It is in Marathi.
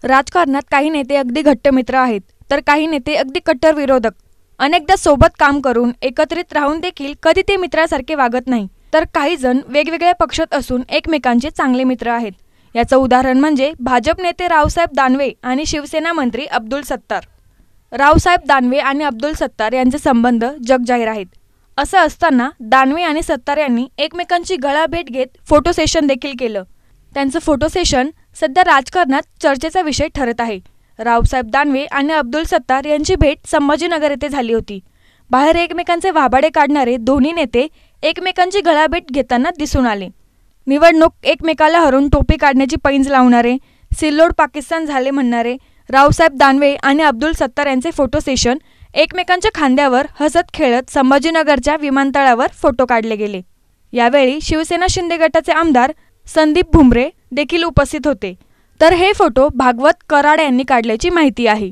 राजकारणात काही नेते अगदी घट्ट मित्र आहेत, तर काही नेते अगदी कट्टर विरोधक. अनेकदा सोबत काम करून एकत्रित राहून देखील कधी ते मित्रासारखे वागत नाही. तर काही जण वेगवेगळ्या पक्षात असून एकमेकांचे चांगले मित्र आहेत. याचं उदाहरण म्हणजे भाजप नेते रावसाहेब दानवे आणि शिवसेना मंत्री अब्दुल सत्तार. रावसाहेब दानवे आणि अब्दुल सत्तार यांचे संबंध जगजाहीर आहेत. असं असताना दानवे आणि सत्तार यांनी एकमेकांची गळाभेट घेत फोटो सेशन देखील केलं. त्यांचं फोटो सेशन सध्या राजकारणात चर्चेचा विषय ठरत आहे. रावसाहेब दानवे आणि अब्दुल सत्तार यांची भेट संभाजीनगर येथे झाली होती. बाहेर एकमेकांचे वाभाडे काढणारे दोन्ही नेते एकमेकांची गळाभेट घेताना दिसून आले. निवडणूक एकमेकाला हरून टोपी काढण्याची पैंज लावणारे, सिल्लोड पाकिस्तान झाले म्हणणारे रावसाहेब दानवे आणि अब्दुल सत्तार यांचे फोटो सेशन एकमेकांच्या खांद्यावर हसत खेळत संभाजीनगरच्या विमानतळावर फोटो काढले गेले. यावेळी शिवसेना शिंदे गटाचे आमदार संदीप भुमरे देखील उपस्थित होते. तर हे फोटो भागवत कराड यांनी काढल्याची माहिती आहे.